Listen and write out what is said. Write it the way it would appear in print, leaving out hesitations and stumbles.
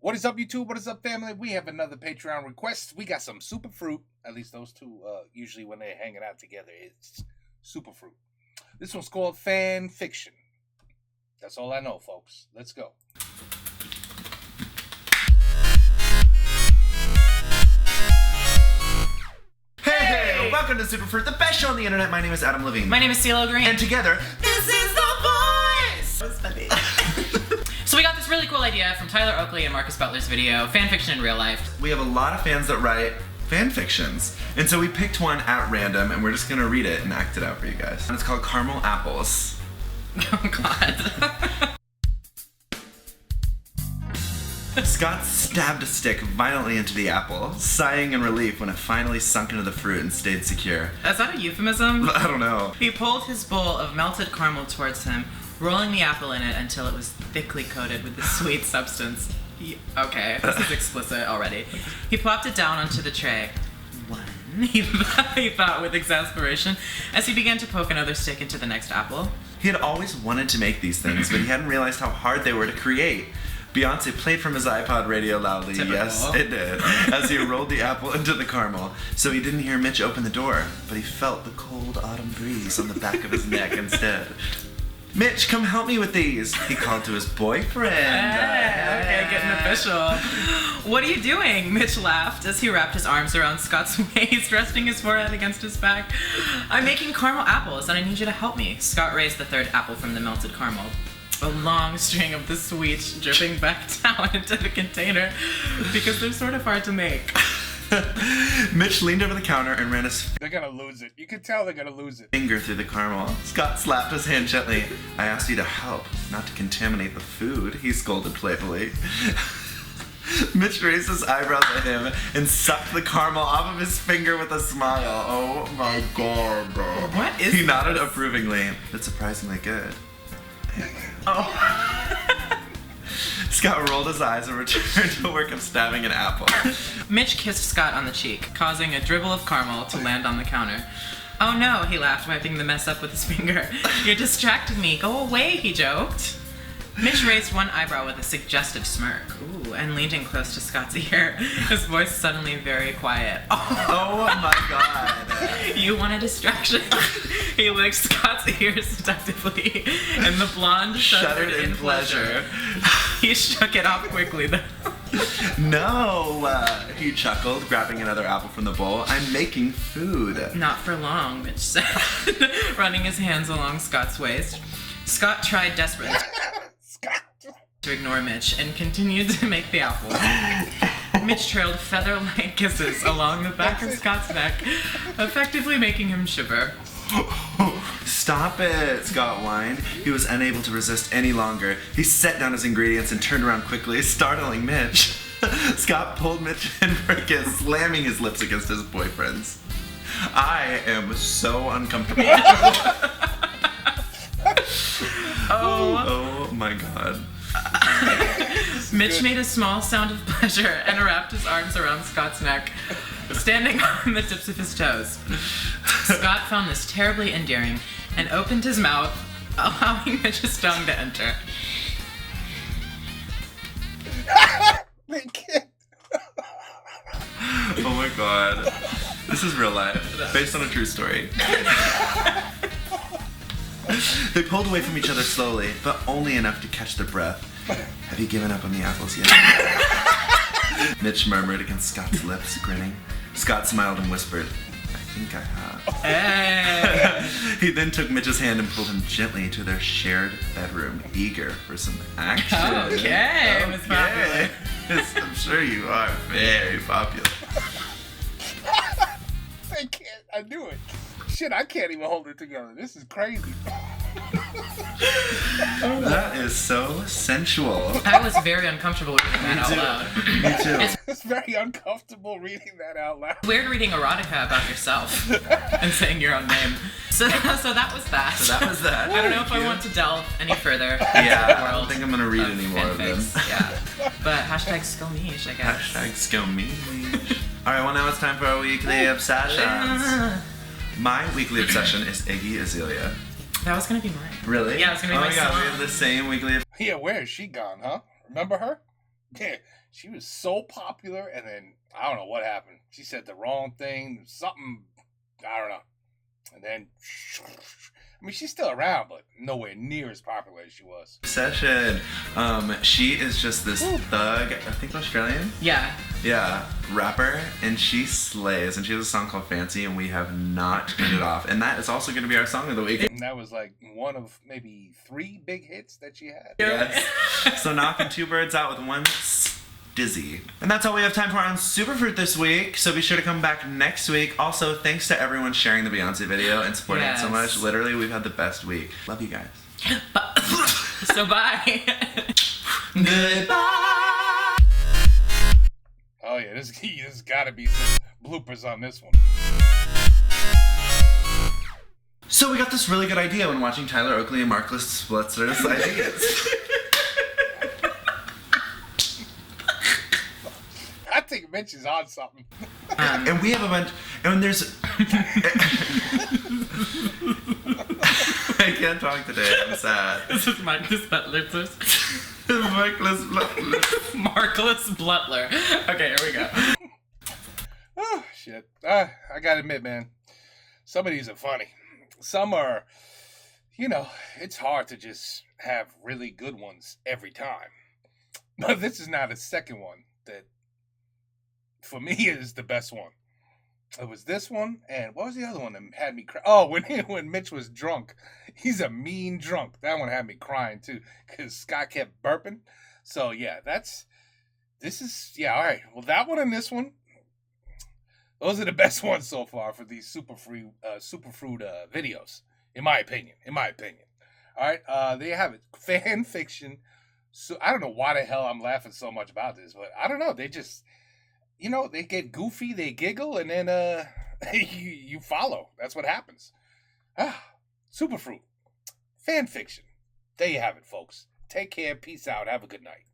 What is up, YouTube? What is up, family? We have another Patreon request. We got some Superfruit. At least those two, usually when they're hanging out together, it's Superfruit. This one's called Fanfiction. That's all I know, folks. Let's go. Hey! Welcome to Superfruit, the best show on the internet. My name is Adam Levine. My name is CeeLo Green. And together, this is the voice! That was funny. So we got this really cool idea from Tyler Oakley and Marcus Butler's video, Fanfiction in Real Life. We have a lot of fans that write fan fictions. And so we picked one at random and we're just gonna read it and act it out for you guys. And it's called Caramel Apples. Oh God. Scott stabbed a stick violently into the apple, sighing in relief when it finally sunk into the fruit and stayed secure. Is that a euphemism? I don't know. He pulled his bowl of melted caramel towards him, rolling the apple in it until it was thickly coated with the sweet substance. Okay, this is explicit already. He plopped it down onto the tray. He thought with exasperation as he began to poke another stick into the next apple. He had always wanted to make these things, but he hadn't realized how hard they were to create. Beyonce played from his iPod radio loudly. Typical. Yes, it did, as he rolled the apple into the caramel. So he didn't hear Mitch open the door, but he felt the cold autumn breeze on the back of his neck instead. Mitch, come help me with these, he called to his boyfriend. Hey, okay, getting official. What are you doing? Mitch laughed as he wrapped his arms around Scott's waist, resting his forehead against his back. I'm making caramel apples and I need you to help me. Scott raised the third apple from the melted caramel. A long string of the sweet dripping back down into the container because they're sort of hard to make. Mitch leaned over the counter and ran his They're gonna lose it. You can tell they're gonna lose it. finger through the caramel. Scott slapped his hand gently. I asked you to help, not to contaminate the food, he scolded playfully. Mitch raised his eyebrows at him and sucked the caramel off of his finger with a smile. Oh my God. What is He nodded this? approvingly. It's surprisingly good. Oh. Scott rolled his eyes and returned to work of stabbing an apple. Mitch kissed Scott on the cheek, causing a dribble of caramel to land on the counter. Oh no, he laughed, wiping the mess up with his finger. You're distracting me. Go away, he joked. Mitch raised one eyebrow with a suggestive smirk. Ooh, and leaned in close to Scott's ear, his voice suddenly very quiet. Oh my God. You want a distraction? He licked Scott's ear seductively, and the blonde shuddered in pleasure. He shook it off quickly, though. No, he chuckled, grabbing another apple from the bowl. I'm making food. Not for long, Mitch said, running his hands along Scott's waist. Scott tried desperately to ignore Mitch and continued to make the apple. Mitch trailed feather-like kisses along the back of Scott's neck, effectively making him shiver. Stop it, Scott whined. He was unable to resist any longer. He set down his ingredients and turned around quickly, startling Mitch. Scott pulled Mitch in for a kiss, slamming his lips against his boyfriend's. I am so uncomfortable. Oh my God. Mitch made a small sound of pleasure and wrapped his arms around Scott's neck, standing on the tips of his toes. Scott found this terribly endearing and opened his mouth, allowing Mitch's tongue to enter. Oh my God. This is real life, based on a true story. They pulled away from each other slowly, but only enough to catch their breath. Have you given up on the apples yet? Mitch murmured against Scott's lips, grinning. Scott smiled and whispered, I think I have. Hey! He then took Mitch's hand and pulled him gently to their shared bedroom, eager for some action. Okay, Miss Popular. Yes, I'm sure you are very popular. I can't. I do it. Shit, I can't even hold it together. This is crazy. That is so sensual. I was very uncomfortable reading that out loud. Me too. It's very uncomfortable reading that out loud. Weird reading erotica about yourself and saying your own name. So that was that. So that was that. I don't know if I want to delve any further into Yeah, the I world don't think I'm gonna read any more of them. fanfics. Yeah. But hashtag Skomish, I guess. Hashtag Skomish. Alright, well now it's time for our weekly obsessions. My weekly obsession is Iggy Azalea. That was gonna be mine. Really? Yeah, it was gonna be oh my my god, song. we have the same weekly. Yeah, where is she gone, huh? Remember her? Yeah, She was so popular, and then I don't know what happened. She said the wrong thing, something, I don't know. And then, I mean, she's still around, but nowhere near as popular as she was. Session. She is just this thug, I think Australian? Yeah. Yeah, rapper, and she slays. And she has a song called Fancy, and we have not turned it off. And that is also going to be our song of the week. And that was like one of maybe 3 big hits that she had. Yes. So knocking 2 birds out with one dizzy. And that's all we have time for on Superfruit this week. So be sure to come back next week. Also, thanks to everyone sharing the Beyonce video and supporting it so much. Literally, we've had the best week. Love you guys. So bye. Goodbye. Oh yeah, there's gotta be some bloopers on this one. So we got this really good idea when watching Tyler Oakley and Marcus Splitzer's ideas. I think Mitch is on something. And we have a bunch, and there's... I can't talk today, I'm sad. This is Marcus Butler, please. Marcus Butler. Marcus Butler. Okay, here we go. Oh, shit. I gotta admit, man, some of these are funny. Some are, you know, it's hard to just have really good ones every time. But this is now the second one that, for me, is the best one. It was this one, and what was the other one that had me cry? Oh, when Mitch was drunk. He's a mean drunk. That one had me crying, too, because Scott kept burping. So, yeah, all right. Well, that one and this one, those are the best ones so far for these Superfruit videos, in my opinion. All right, there you have it. Fan fiction. So I don't know why the hell I'm laughing so much about this, but I don't know. They just... You know, they get goofy, they giggle, and then you follow. That's what happens. Superfruit. Fan fiction. There you have it, folks. Take care, peace out, have a good night.